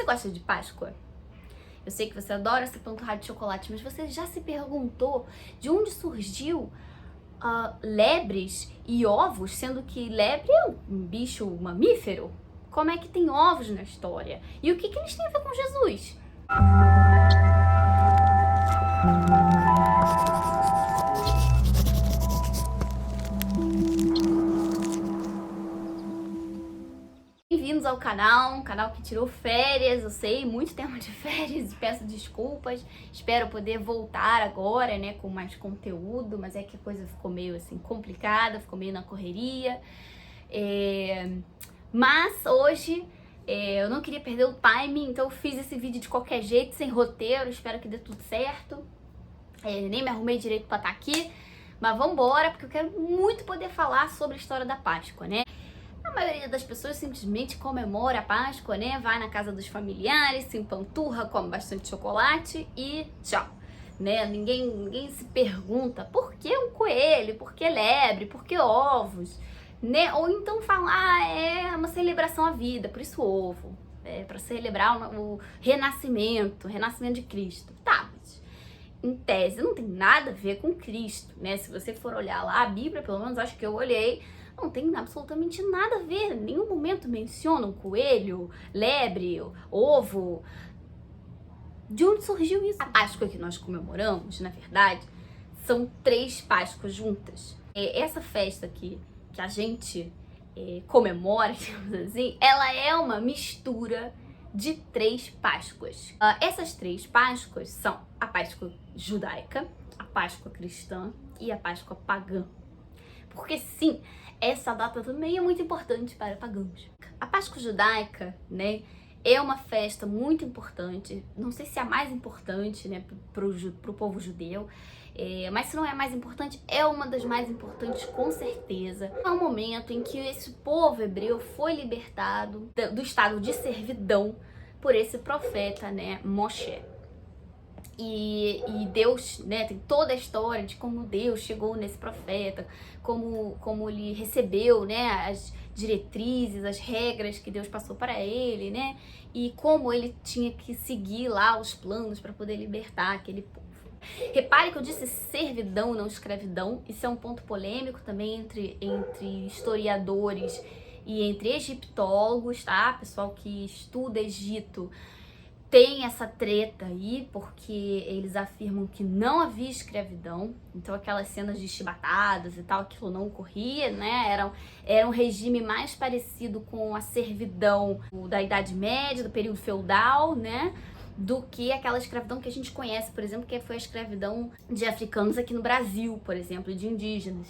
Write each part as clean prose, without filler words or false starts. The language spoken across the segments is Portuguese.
Você gosta de Páscoa? Eu sei que você adora essa panturrada de chocolate, mas você já se perguntou de onde surgiu lebres e ovos, sendo que lebre é um bicho mamífero? Como é que tem ovos na história? E o que eles têm a ver com Jesus? Bem-vindos ao canal, um canal que tirou férias, eu sei, muito tempo de férias, peço desculpas, espero poder voltar agora, né, com mais conteúdo, mas é que a coisa ficou meio assim complicada, ficou meio na correria, mas hoje eu não queria perder o timing, então eu fiz esse vídeo de qualquer jeito, sem roteiro, espero que dê tudo certo, nem me arrumei direito pra estar aqui, mas vambora, porque eu quero muito poder falar sobre a história da Páscoa, né? A maioria das pessoas simplesmente comemora a Páscoa, né? Vai na casa dos familiares, se empanturra, come bastante chocolate e tchau, né? Ninguém se pergunta por que um coelho, por que lebre, por que ovos, né? Ou então fala, é uma celebração à vida, por isso ovo, para celebrar o renascimento de Cristo. Tá, mas em tese não tem nada a ver com Cristo, né? Se você for olhar lá a Bíblia, pelo menos acho que eu olhei, não tem absolutamente nada a ver, em nenhum momento menciona um coelho, lebre, ovo. De onde surgiu isso? A Páscoa que nós comemoramos, na verdade, são 3 Páscoas juntas. Essa festa aqui que a gente comemora, digamos assim, ela é uma mistura de 3 Páscoas. Essas 3 Páscoas são a Páscoa judaica, a Páscoa cristã e a Páscoa pagã. Porque sim, essa data também é muito importante para pagãos. A Páscoa judaica, né, é uma festa muito importante, não sei se é a mais importante, né, pro povo judeu, mas se não é a mais importante, é uma das mais importantes com certeza. É um momento em que esse povo hebreu foi libertado do estado de servidão por esse profeta, né, Moshe. E Deus, né, tem toda a história de como Deus chegou nesse profeta, como ele recebeu, né, as diretrizes, as regras que Deus passou para ele, né, e como ele tinha que seguir lá os planos para poder libertar aquele povo. Repare que eu disse servidão, não escravidão, isso é um ponto polêmico também entre historiadores e entre egiptólogos, tá, pessoal que estuda Egito. Tem essa treta aí, porque eles afirmam que não havia escravidão, então aquelas cenas de chibatadas e tal, aquilo não ocorria, né? Era um regime mais parecido com a servidão da Idade Média, do período feudal, né? Do que aquela escravidão que a gente conhece, por exemplo, que foi a escravidão de africanos aqui no Brasil, por exemplo, de indígenas.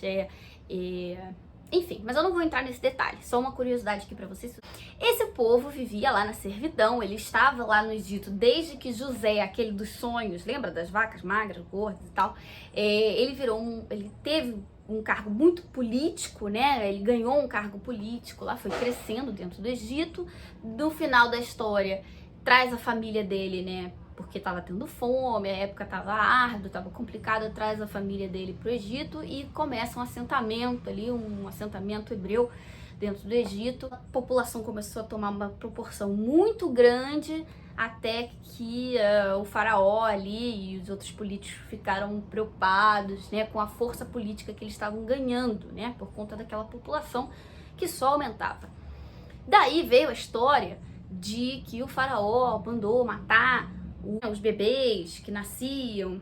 Enfim, mas eu não vou entrar nesse detalhe, só uma curiosidade aqui pra vocês. Esse povo vivia lá na servidão, ele estava lá no Egito desde que José, aquele dos sonhos, lembra das vacas magras, gordas e tal, ele teve um cargo muito político, né, ele ganhou um cargo político lá, foi crescendo dentro do Egito. No final da história, traz a família dele, né, porque estava tendo fome, a época estava árdua, estava complicada, traz a família dele para o Egito e começa um assentamento ali, um assentamento hebreu dentro do Egito. A população começou a tomar uma proporção muito grande até que o faraó ali e os outros políticos ficaram preocupados, né, com a força política que eles estavam ganhando, né, por conta daquela população que só aumentava. Daí veio a história de que o faraó mandou matar os bebês que nasciam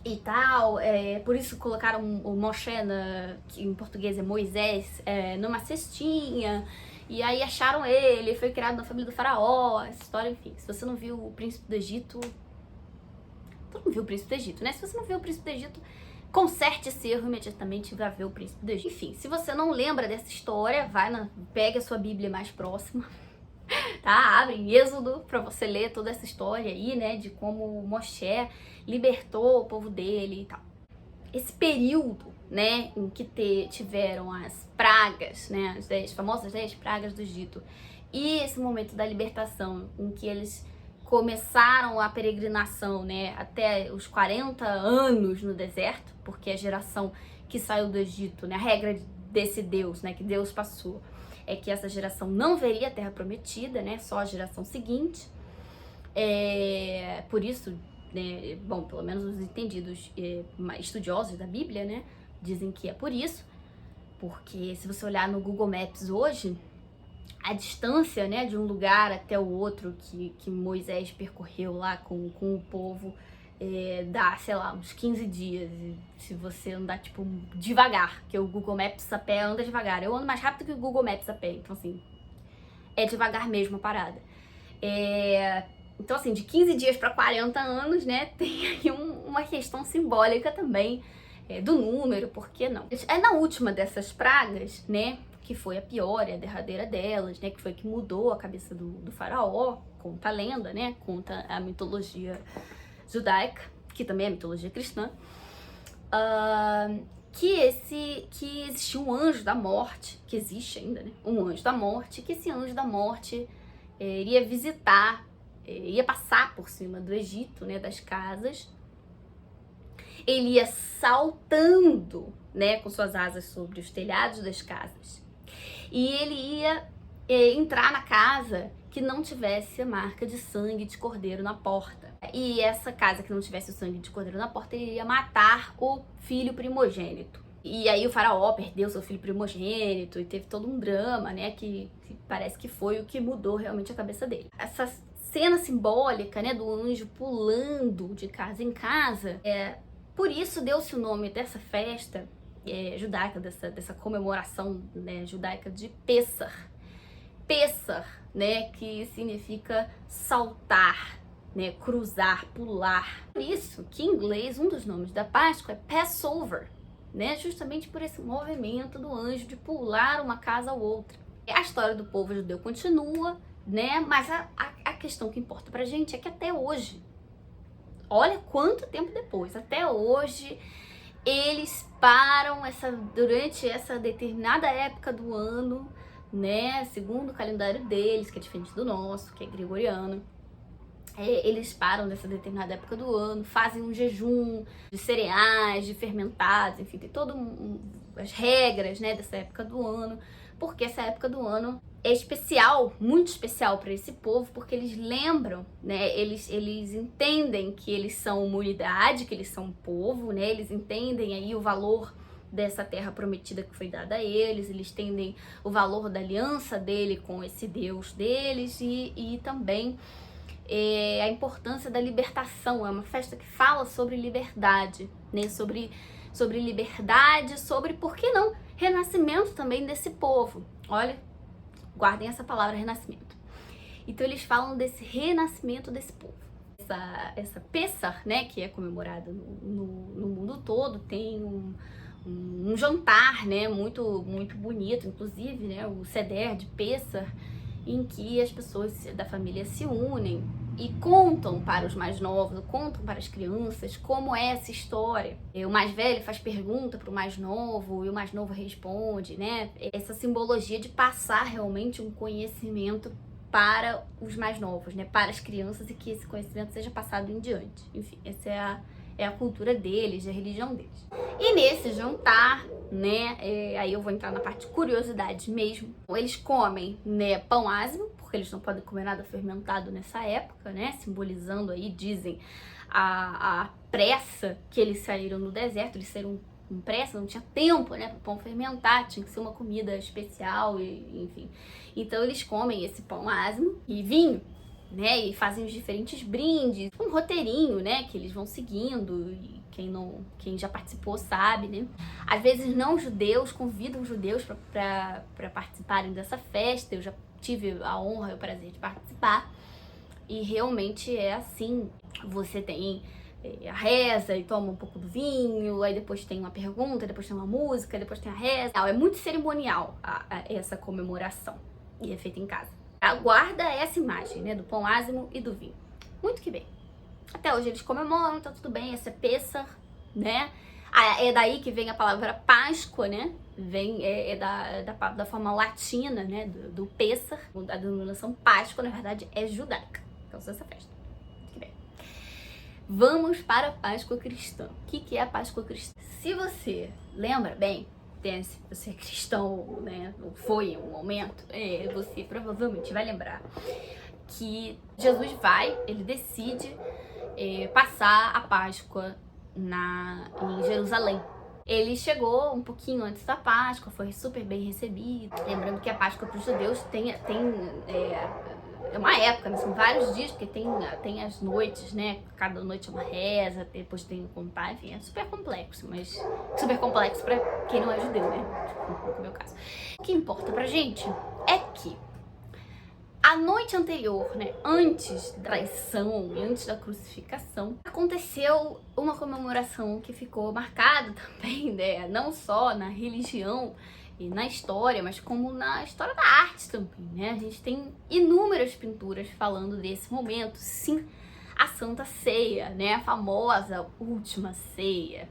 e tal, por isso colocaram o Moshe, que em português é Moisés, numa cestinha, e aí acharam ele, foi criado na família do faraó, essa história, enfim. Se você não viu o Príncipe do Egito, todo mundo viu o Príncipe do Egito, né? Se você não viu o Príncipe do Egito, conserte esse erro imediatamente e vá ver o Príncipe do Egito. Enfim, se você não lembra dessa história, pega a sua Bíblia mais próxima, tá? Abre em Êxodo pra você ler toda essa história aí, né, de como Moshe libertou o povo dele e tal. Esse período, né, em que tiveram as pragas, né, as famosas 10 pragas do Egito, e esse momento da libertação, em que eles começaram a peregrinação, né, até os 40 anos no deserto, porque a geração que saiu do Egito, né, a regra desse Deus, né, que Deus passou, é que essa geração não veria a Terra Prometida, né, só a geração seguinte. Por isso, né, bom, pelo menos os entendidos estudiosos da Bíblia, né, dizem que é por isso, porque se você olhar no Google Maps hoje, a distância, né, de um lugar até o outro que Moisés percorreu lá com o povo dá, sei lá, uns 15 dias. E se você andar, tipo, devagar, porque o Google Maps a pé anda devagar. Eu ando mais rápido que o Google Maps a pé, então, assim, é devagar mesmo a parada. Então, assim, de 15 dias para 40 anos, né, tem aí uma questão simbólica também do número, por que não? É na última dessas pragas, né, que foi a pior e a derradeira delas, né, que foi que mudou a cabeça do faraó, conta a lenda, né, conta a mitologia judaica, que também é mitologia cristã, que existia um anjo da morte, que existe ainda, né, um anjo da morte, que esse anjo da morte iria visitar, ia passar por cima do Egito, né, das casas. Ele ia saltando, né, com suas asas sobre os telhados das casas. E ele ia entrar na casa que não tivesse a marca de sangue de cordeiro na porta. E essa casa que não tivesse o sangue de cordeiro na porta, ele ia matar o filho primogênito. E aí o faraó perdeu seu filho primogênito e teve todo um drama, né, que parece que foi o que mudou realmente a cabeça dele. Essa cena simbólica, né, do anjo pulando de casa em casa, por isso deu-se o nome dessa festa judaica, dessa comemoração, né, judaica de Pessah. Pessah, né, que significa saltar, né, cruzar, pular. Por isso que em inglês um dos nomes da Páscoa é Passover, né, justamente por esse movimento do anjo de pular uma casa ou outra. A história do povo judeu continua, né, mas a questão que importa pra gente é que até hoje, olha quanto tempo depois, até hoje eles param durante essa determinada época do ano, né, segundo o calendário deles, que é diferente do nosso, que é gregoriano, eles param nessa determinada época do ano, fazem um jejum de cereais, de fermentados, enfim, tem todas as regras, né, dessa época do ano, porque essa época do ano é especial, muito especial para esse povo, porque eles lembram, né, eles entendem que eles são uma unidade, que eles são um povo, né, eles entendem aí o valor dessa terra prometida que foi dada a eles entendem o valor da aliança dele com esse Deus deles e também a importância da libertação. É uma festa que fala sobre liberdade, né, sobre liberdade, sobre, por que não, renascimento também desse povo. Olha, guardem essa palavra, renascimento. Então eles falam desse renascimento desse povo. Essa Pessah, né, que é comemorada no mundo todo, tem um jantar, né, muito, muito bonito, inclusive, né, o Seder de Pessah, em que as pessoas da família se unem e contam para os mais novos, contam para as crianças como é essa história. O mais velho faz pergunta para o mais novo e o mais novo responde, né? Essa simbologia de passar realmente um conhecimento para os mais novos, né? Para as crianças, e que esse conhecimento seja passado em diante. Enfim, essa é a cultura deles, a religião deles. E nesse jantar, né, aí eu vou entrar na parte de curiosidade mesmo. Eles comem, né, pão ázimo, porque eles não podem comer nada fermentado nessa época, né, simbolizando aí, dizem, a pressa que eles saíram no deserto. Eles saíram com pressa, não tinha tempo, né, para o pão fermentar, tinha que ser uma comida especial, enfim. Então eles comem esse pão ázimo e vinho, né, e fazem os diferentes brindes, um roteirinho, né, que eles vão seguindo, e quem já participou sabe, né. Às vezes não judeus convidam judeus para participarem dessa festa. Eu já tive a honra e o prazer de participar, e realmente é assim. Você tem a reza e toma um pouco do vinho, aí depois tem uma pergunta, depois tem uma música, depois tem a reza. É muito cerimonial essa comemoração, e é feita em casa. Aguarda essa imagem, né, do pão ázimo e do vinho. Muito que bem. Até hoje eles comemoram, tá tudo bem, essa é Pessah, né? É daí que vem a palavra Páscoa, né? Da forma latina, né, do Pessah. A denominação Páscoa, na verdade, é judaica. Então, essa festa. Muito que bem. Vamos para a Páscoa cristã. O que é a Páscoa cristã? Se você lembra bem, se você é cristão, né, ou foi em um momento, você provavelmente vai lembrar que Jesus ele decide passar a Páscoa em Jerusalém. Ele chegou um pouquinho antes da Páscoa, foi super bem recebido. Lembrando que a Páscoa para os judeus é uma época, né? São vários dias, porque tem as noites, né? Cada noite é uma reza, depois tem o contar, enfim, é super complexo, mas super complexo pra quem não é judeu, né? Tipo, no meu caso. O que importa pra gente é que a noite anterior, né, antes da traição e antes da crucificação, aconteceu uma comemoração que ficou marcada também, né, não só na religião e na história, mas como na história da arte também, né? A gente tem inúmeras pinturas falando desse momento, sim, a Santa Ceia, né, a famosa Última Ceia.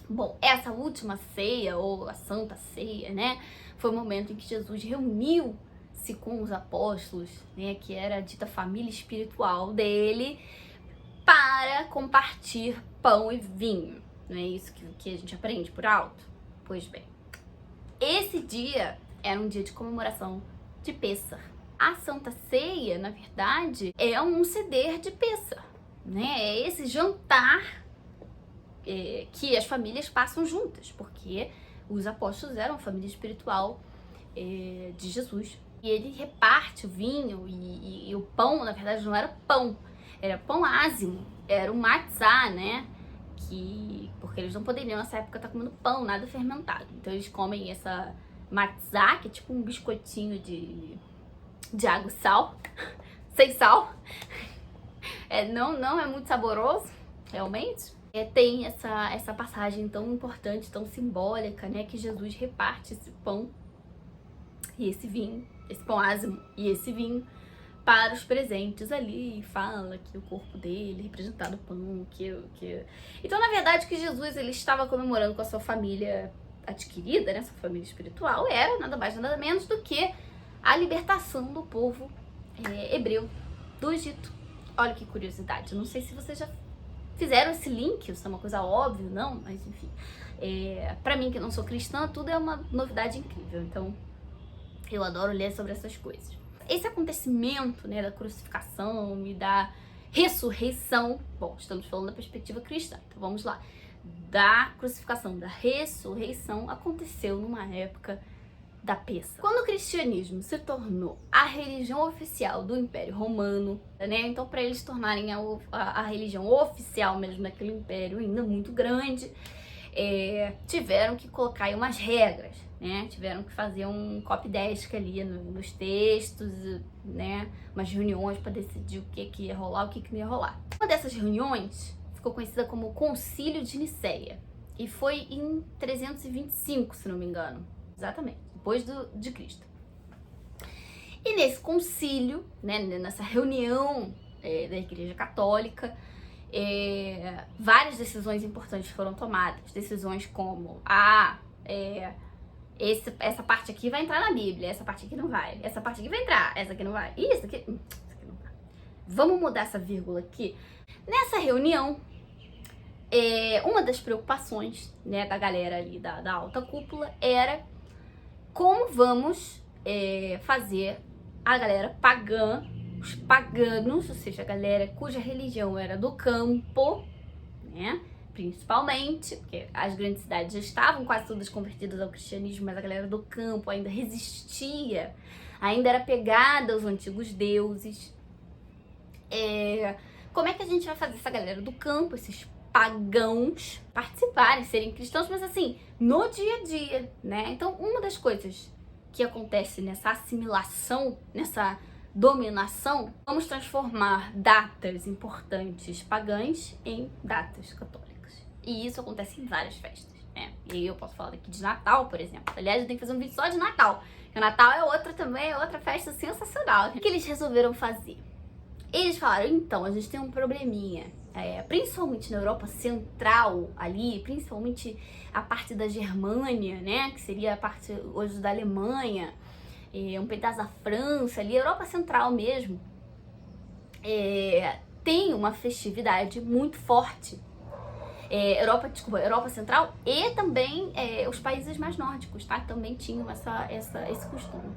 Bom, essa Última Ceia, ou a Santa Ceia, né, foi o momento em que Jesus reuniu-se com os apóstolos, né, que era a dita família espiritual dele, para compartilhar pão e vinho. Não é isso que a gente aprende por alto? Pois bem, esse dia era um dia de comemoração de Pêssar. A Santa Ceia, na verdade, é um seder de Pêssar, né? É esse jantar que as famílias passam juntas, porque os apóstolos eram a família espiritual de Jesus. E ele reparte o vinho e o pão, na verdade, não era pão, era pão ázimo, era o matzá, né? Porque eles não poderiam nessa época estar comendo pão, nada fermentado. Então eles comem essa matzá, que é tipo um biscoitinho de água e sal, sem sal. Não é muito saboroso, realmente. Tem essa passagem tão importante, tão simbólica, né? Que Jesus reparte esse pão e esse vinho, esse pão ázimo e esse vinho para os presentes ali, e fala que o corpo dele representado o pão, Então, na verdade, que Jesus ele estava comemorando com a sua família adquirida, né, sua família espiritual, era nada mais, nada menos do que a libertação do povo hebreu do Egito. Olha que curiosidade, eu não sei se vocês já fizeram esse link, isso é uma coisa óbvia, não, mas enfim. Pra mim, que não sou cristã, tudo é uma novidade incrível, então eu adoro ler sobre essas coisas. Esse acontecimento, né, da crucificação e da ressurreição, bom, estamos falando da perspectiva cristã, então vamos lá. Da crucificação, da ressurreição, aconteceu numa época da Pêssar. Quando o cristianismo se tornou a religião oficial do Império Romano, né, então para eles tornarem a religião oficial mesmo daquele império ainda muito grande, tiveram que colocar aí umas regras, né? Tiveram que fazer um copy-desk ali nos textos, né? Umas reuniões para decidir o que ia rolar, o que não ia rolar. Uma dessas reuniões ficou conhecida como Concílio de Nicéia e foi em 325, se não me engano, exatamente, depois de Cristo. E nesse concílio, né, nessa reunião da Igreja Católica, várias decisões importantes foram tomadas. Decisões como, essa parte aqui vai entrar na Bíblia, essa parte aqui não vai, essa parte aqui vai entrar, essa aqui não vai, e essa aqui não vai. Vamos mudar essa vírgula aqui. Nessa reunião, uma das preocupações, né, da galera ali da alta cúpula era como vamos fazer a galera pagã, os paganos, ou seja, a galera cuja religião era do campo, né? Principalmente, porque as grandes cidades já estavam quase todas convertidas ao cristianismo, mas a galera do campo ainda resistia, ainda era pegada aos antigos deuses. Como é que a gente vai fazer essa galera do campo, esses pagãos, participarem, serem cristãos, mas assim, no dia a dia, né? Então, uma das coisas que acontece nessa assimilação, nessa dominação, vamos transformar datas importantes pagãs em datas católicas. E isso acontece em várias festas, né? E aí eu posso falar aqui de Natal, por exemplo. Aliás, eu tenho que fazer um vídeo só de Natal, porque Natal é outra festa sensacional. O que eles resolveram fazer? Eles falaram, então, a gente tem um probleminha, principalmente na Europa Central ali, principalmente a parte da Germânia, né, que seria a parte hoje da Alemanha, um pedaço da França ali, Europa Central mesmo, tem uma festividade muito forte. Europa Central e também os países mais nórdicos, tá? Também tinham esse costume.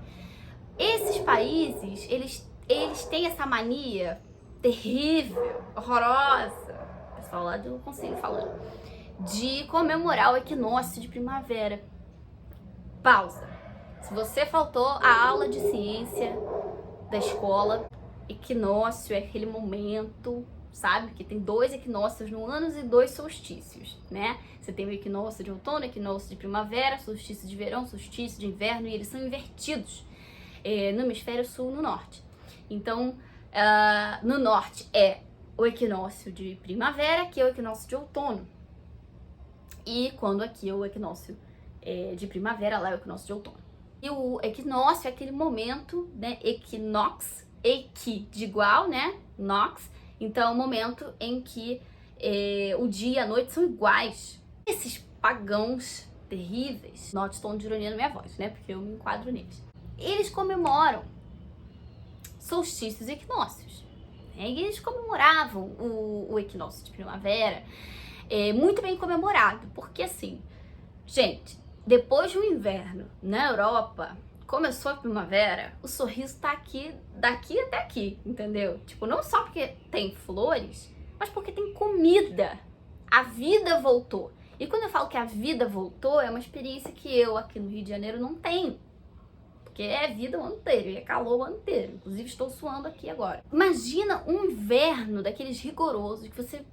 Esses países, eles têm essa mania terrível, horrorosa, o pessoal lá do conselho falando, de comemorar o equinócio de primavera. Pausa. Se você faltou a aula de ciência da escola, equinócio é aquele momento, sabe? Que tem 2 equinócios no ano e 2 solstícios, né? Você tem o equinócio de outono, equinócio de primavera, solstício de verão, solstício de inverno, e eles são invertidos no hemisfério sul e no norte. Então, no norte é o equinócio de primavera, que é o equinócio de outono. E quando aqui é o equinócio de primavera, lá é o equinócio de outono. E o equinócio é aquele momento, né? Equinox, equi de igual, né? Nox. Então é o momento em que o dia e a noite são iguais. Esses pagãos terríveis, note tom de ironia na minha voz, né? Porque eu me enquadro neles. Eles comemoram solstícios e equinócios. Né? E eles comemoravam o equinócio de primavera, muito bem comemorado, porque assim, gente, depois do inverno na Europa, começou a primavera, o sorriso tá aqui, daqui até aqui, entendeu? Tipo, não só porque tem flores, mas porque tem comida. A vida voltou. E quando eu falo que a vida voltou, é uma experiência que eu aqui no Rio de Janeiro não tenho. Porque é vida o ano inteiro, e é calor o ano inteiro. Inclusive estou suando aqui agora. Imagina um inverno daqueles rigorosos que você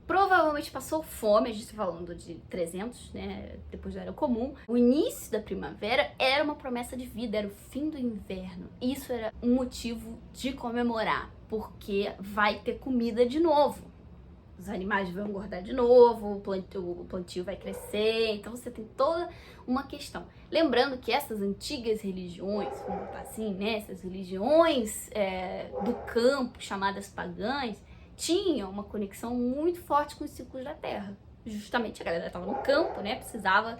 provavelmente passou fome, a gente tá falando de 300, né, depois da Era Comum. O início da primavera era uma promessa de vida, era o fim do inverno. Isso era um motivo de comemorar, porque vai ter comida de novo. Os animais vão engordar de novo, o plantio vai crescer, então você tem toda uma questão. Lembrando que essas antigas religiões, vamos botar assim, né, essas religiões do campo, chamadas pagãs, tinha uma conexão muito forte com os ciclos da terra. Justamente a galera estava no campo, né? Precisava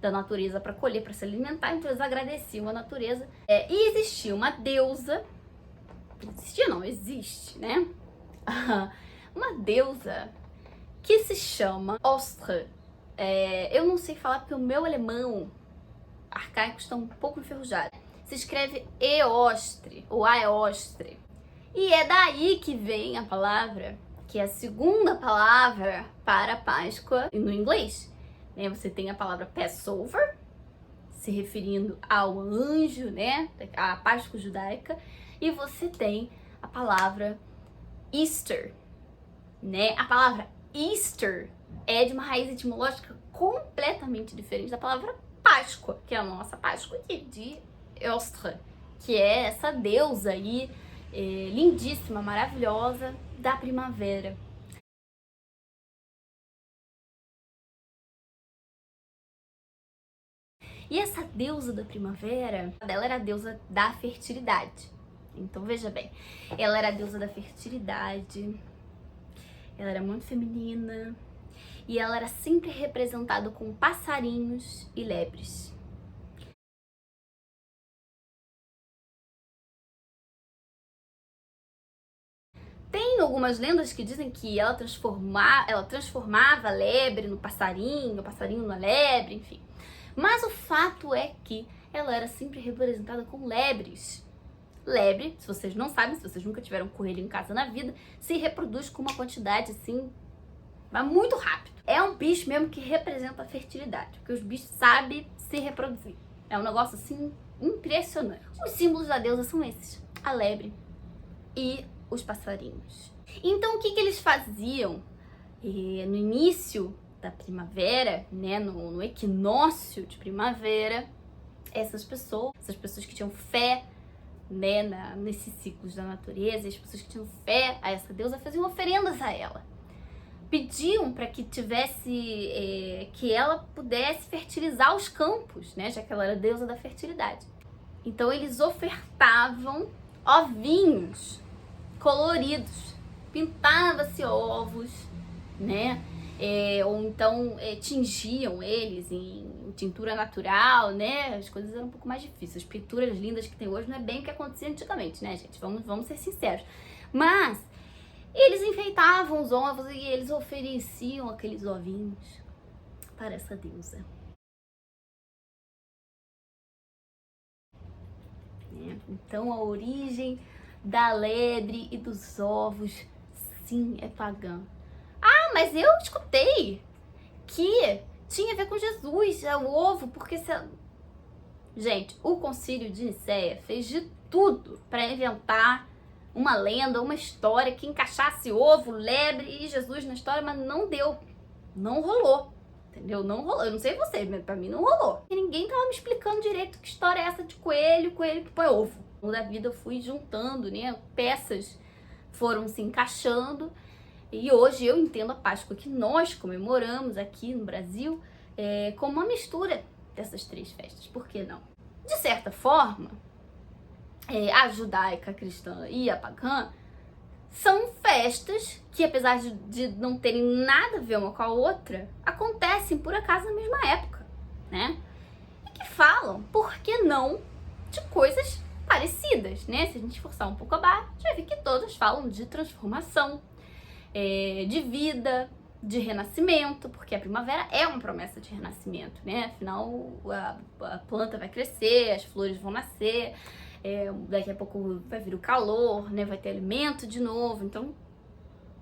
da natureza para colher, para se alimentar, então eles agradeciam a natureza. E existia uma deusa, existia não, existe, né? Uma deusa que se chama Ostre. Eu não sei falar porque o meu alemão arcaico está um pouco enferrujado. Se escreve Eostre ou Aeostre. E é daí que vem a palavra, que é a segunda palavra para Páscoa no inglês. Você tem a palavra Passover, se referindo ao anjo, né, a Páscoa judaica, e você tem a palavra Easter, né? A palavra Easter é de uma raiz etimológica completamente diferente da palavra Páscoa, que é a nossa Páscoa aqui, de Eostre, que é essa deusa aí, lindíssima, maravilhosa, da primavera. E essa deusa da primavera, ela era a deusa da fertilidade. Então veja bem, ela era a deusa da fertilidade, ela era muito feminina e ela era sempre representada com passarinhos e lebres. Tem algumas lendas que dizem que ela transformava a lebre no passarinho, o passarinho na lebre, enfim. Mas o fato é que ela era sempre representada com lebres. Lebre, se vocês não sabem, se vocês nunca tiveram um coelho em casa na vida, se reproduz com uma quantidade assim, mas muito rápido. É um bicho mesmo que representa a fertilidade, porque os bichos sabem se reproduzir. É um negócio assim impressionante. Os símbolos da deusa são esses: a lebre e os passarinhos. Então o que eles faziam no início da primavera, né, no equinócio de primavera? Essas pessoas que tinham fé, né, nesses ciclos da natureza, as pessoas que tinham fé a essa deusa faziam oferendas a ela. Pediam para que que ela pudesse fertilizar os campos, né, já que ela era deusa da fertilidade. Então eles ofertavam ovinhos coloridos, pintava-se ovos, né? Ou então tingiam eles em tintura natural, né? As coisas eram um pouco mais difíceis. As pinturas lindas que tem hoje não é bem o que acontecia antigamente, né, gente? Vamos ser sinceros. Mas eles enfeitavam os ovos e eles ofereciam aqueles ovinhos para essa deusa. né? Então a origem da lebre e dos ovos, sim, é pagã. Ah, mas eu escutei que tinha a ver com Jesus, o ovo, porque Gente, o Concílio de Nicéia fez de tudo para inventar uma lenda, uma história que encaixasse ovo, lebre e Jesus na história, mas não deu. Não rolou. Entendeu? Não rolou. Eu não sei vocês, mas pra mim não rolou. E ninguém tava me explicando direito que história é essa de coelho que põe ovo. Ao longo da vida eu fui juntando, né? Peças foram se encaixando. E hoje eu entendo a Páscoa que nós comemoramos aqui no Brasil como uma mistura dessas três festas. Por que não? De certa forma, a judaica, a cristã e a pagã são festas que, apesar de não terem nada a ver uma com a outra, acontecem por acaso na mesma época, né? E que falam, por que não, de coisas parecidas, né? Se a gente forçar um pouco a barra, a gente vai ver que todas falam de transformação, de vida, de renascimento, porque a primavera é uma promessa de renascimento, né? Afinal, a planta vai crescer, as flores vão nascer, daqui a pouco vai vir o calor, né? Vai ter alimento de novo, então,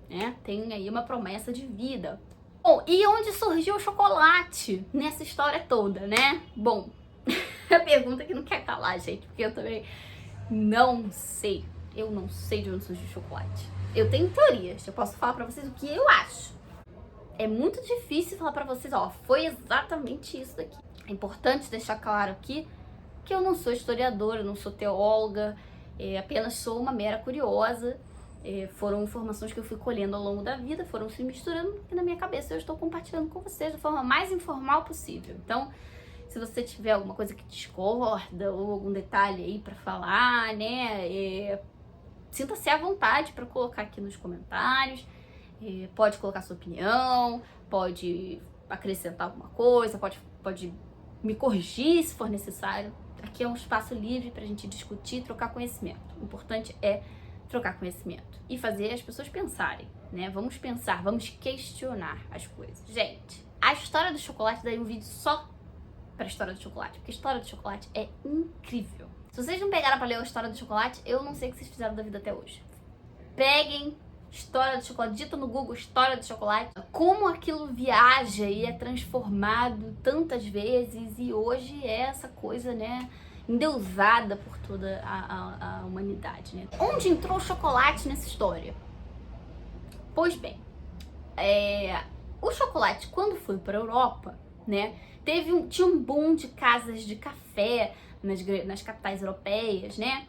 né? Tem aí uma promessa de vida. Bom, e onde surgiu o chocolate nessa história toda, né? Bom, a pergunta que não quer calar, gente, porque eu também não sei. Eu não sei de onde surgiu o chocolate. Eu tenho teorias, eu posso falar pra vocês o que eu acho. É muito difícil falar pra vocês, ó, foi exatamente isso daqui. É importante deixar claro aqui que eu não sou historiadora, não sou teóloga, apenas sou uma mera curiosa. Foram informações que eu fui colhendo ao longo da vida, foram se misturando e na minha cabeça eu estou compartilhando com vocês da forma mais informal possível. Então, se você tiver alguma coisa que discorda ou algum detalhe aí pra falar, né, sinta-se à vontade para colocar aqui nos comentários. Pode colocar sua opinião, pode acrescentar alguma coisa, pode me corrigir se for necessário. Aqui é um espaço livre pra gente discutir, trocar conhecimento. O importante é trocar conhecimento e fazer as pessoas pensarem, né? Vamos pensar, vamos questionar as coisas. Gente, a história do chocolate daria um vídeo só pra história do chocolate, porque a história do chocolate é incrível. Se vocês não pegaram pra ler a história do chocolate, eu não sei o que vocês fizeram da vida até hoje. Peguem história do chocolate, dita no Google história do chocolate, como aquilo viaja e é transformado tantas vezes e hoje é essa coisa, né, endeusada por toda a humanidade, né? Onde entrou o chocolate nessa história? Pois bem, o chocolate quando foi para a Europa, né, tinha um boom de casas de café nas capitais europeias, né,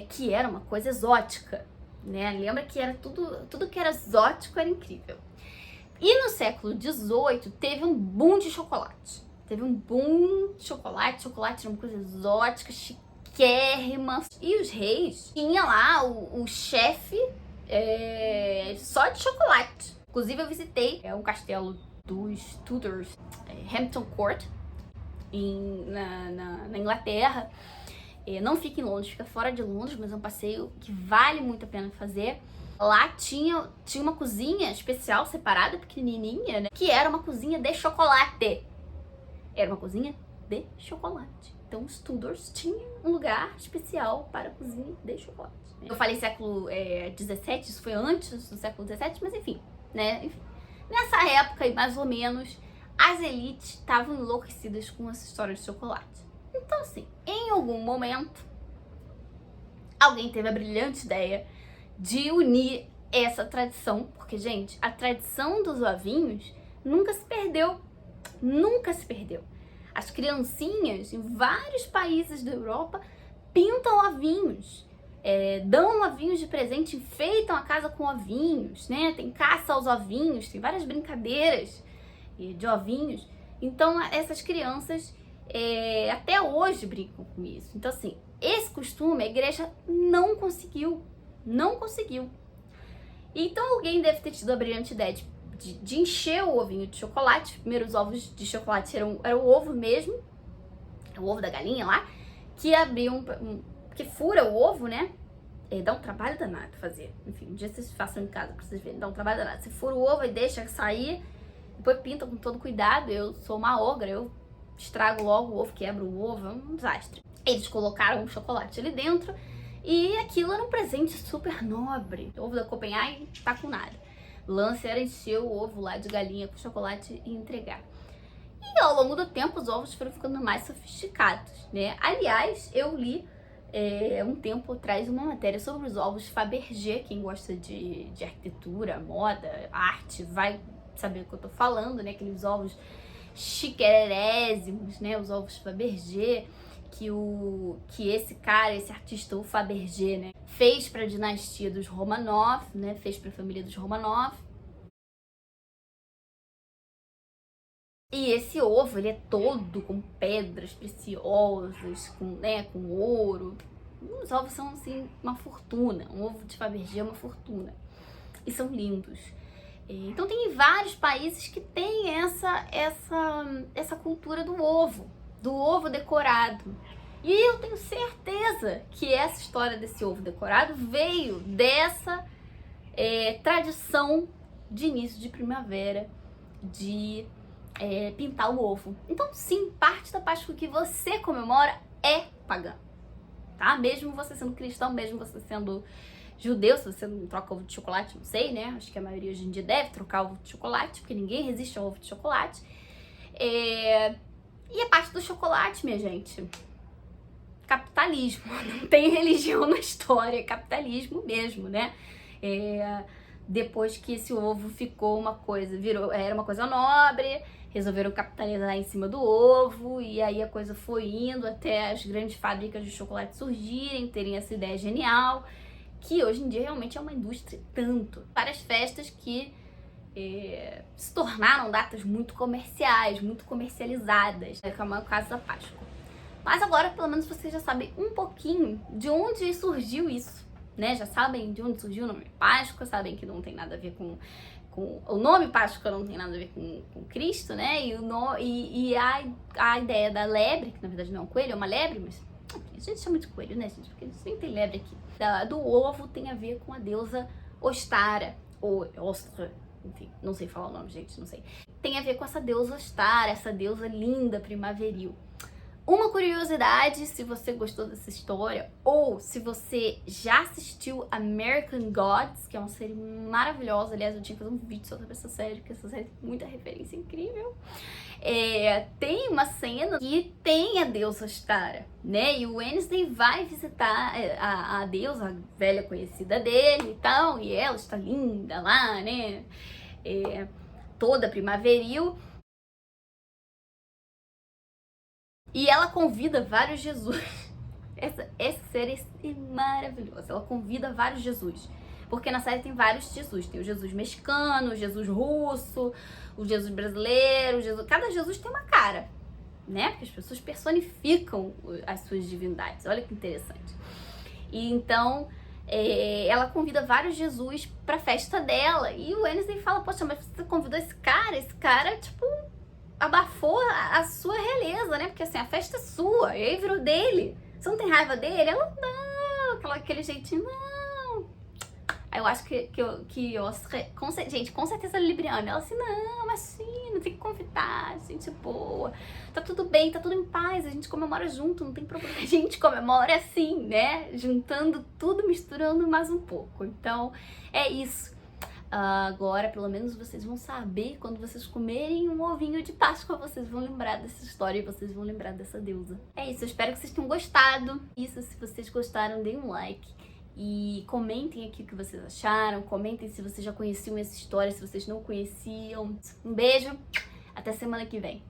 que era uma coisa exótica. Né? Lembra que era tudo que era exótico era incrível. E no século XVIII teve um boom de chocolate. Teve um boom de chocolate. Chocolate era uma coisa exótica, chiquérrima. E os reis tinham lá o chefe só de chocolate. Inclusive eu visitei um castelo dos Tudors, Hampton Court, na Inglaterra. Não fica em Londres, fica fora de Londres, mas é um passeio que vale muito a pena fazer. Lá tinha uma cozinha especial, separada, pequenininha, né? Que era uma cozinha de chocolate. Era uma cozinha de chocolate. Então os Tudors tinham um lugar especial para a cozinha de chocolate. Eu falei século XVII, isso foi antes do século XVII, mas enfim, né? Enfim, nessa época, mais ou menos, as elites estavam enlouquecidas com essa história de chocolate. Então, assim, em algum momento, alguém teve a brilhante ideia de unir essa tradição, porque, gente, a tradição dos ovinhos nunca se perdeu, nunca se perdeu. As criancinhas em vários países da Europa pintam ovinhos, dão ovinhos de presente, enfeitam a casa com ovinhos, né? Tem caça aos ovinhos, tem várias brincadeiras de ovinhos. Então, essas crianças até hoje brincam com isso. Então, assim, esse costume a igreja não conseguiu. Então, alguém deve ter tido a brilhante ideia de encher o ovinho de chocolate. Primeiro, os ovos de chocolate eram o ovo mesmo, o ovo da galinha lá, que abriam, que fura o ovo, né? Dá um trabalho danado fazer. Enfim, um dia vocês façam em casa pra vocês verem, dá um trabalho danado. Você fura o ovo e deixa sair, depois pinta com todo cuidado. Eu sou uma ogra, eu estrago logo o ovo, quebro o ovo, é um desastre. Eles colocaram um chocolate ali dentro e aquilo era um presente super nobre. O ovo da Copenhague tá com nada. O lance era encher o ovo lá de galinha com chocolate e entregar. E ao longo do tempo os ovos foram ficando mais sofisticados, né? Aliás, eu li um tempo atrás uma matéria sobre os ovos Fabergé. Quem gosta de arquitetura, moda, arte, vai saber o que eu tô falando, né? Aqueles ovos chiquerésimos, né? Os ovos Fabergé que esse cara, esse artista, o Fabergé, né, fez para a dinastia dos Romanov, né? Fez para a família dos Romanov. E esse ovo, ele é todo com pedras preciosas, com ouro. Os ovos são, assim, uma fortuna. Um ovo de Fabergé é uma fortuna. E são lindos. Então tem vários países que têm essa cultura do ovo decorado. E eu tenho certeza que essa história desse ovo decorado veio dessa tradição de início de primavera, de pintar o ovo. Então sim, parte da Páscoa que você comemora é pagã, tá? Mesmo você sendo cristão, mesmo você sendo judeu, se você não troca ovo de chocolate, não sei, né? Acho que a maioria hoje em dia deve trocar ovo de chocolate, porque ninguém resiste ao ovo de chocolate. E a parte do chocolate, minha gente, capitalismo, não tem religião na história, é capitalismo mesmo, né? Depois que esse ovo ficou uma coisa, era uma coisa nobre, resolveram capitalizar em cima do ovo, e aí a coisa foi indo até as grandes fábricas de chocolate surgirem, terem essa ideia genial, que hoje em dia realmente é uma indústria tanto. Várias festas que se tornaram datas muito comerciais, muito comercializadas, como é o caso da Páscoa. Mas agora, pelo menos, vocês já sabem um pouquinho de onde surgiu isso, né? Já sabem de onde surgiu o nome Páscoa, sabem que não tem nada a ver com o nome Páscoa não tem nada a ver com Cristo, né? E a ideia da lebre, que na verdade não é um coelho, é uma lebre, mas a gente chama de coelho, né, gente? Porque a gente nem tem lebre aqui. Do ovo tem a ver com a deusa Ostara, ou Ostra, enfim, não sei falar o nome, gente, não sei. Tem a ver com essa deusa Ostara, essa deusa linda primaveril. Uma curiosidade, se você gostou dessa história, ou se você já assistiu American Gods, que é uma série maravilhosa, aliás, eu tinha que fazer um vídeo sobre essa série, porque essa série tem muita referência incrível. Tem uma cena que tem a deusa Ostara, né? E o Wednesday vai visitar a deusa, a velha conhecida dele e tal, e ela está linda lá, né? Toda primaveril. E ela convida vários Jesus. Essa série é maravilhosa. Ela convida vários Jesus. Porque na série tem vários Jesus. Tem o Jesus mexicano, o Jesus russo, o Jesus brasileiro. Cada Jesus tem uma cara, né? Porque as pessoas personificam as suas divindades. Olha que interessante. E então, ela convida vários Jesus pra festa dela. E o Wednesday fala, poxa, mas você convidou esse cara, tipo, abafou a sua realeza, né? Porque assim, a festa é sua, e aí virou dele. Você não tem raiva dele? Ela, não, aquele jeitinho, não. Aí eu acho que gente, com certeza libriana. Ela assim, não, imagina, tem que convidar, gente boa. Tá tudo bem, tá tudo em paz, a gente comemora junto, não tem problema. A gente comemora assim, né? Juntando tudo, misturando mais um pouco. Então, é isso. Agora, pelo menos, vocês vão saber, quando vocês comerem um ovinho de Páscoa, vocês vão lembrar dessa história e vocês vão lembrar dessa deusa. É isso, eu espero que vocês tenham gostado. Isso, se vocês gostaram, deem um like. E comentem aqui o que vocês acharam. Comentem se vocês já conheciam essa história, se vocês não conheciam. Um beijo, até semana que vem.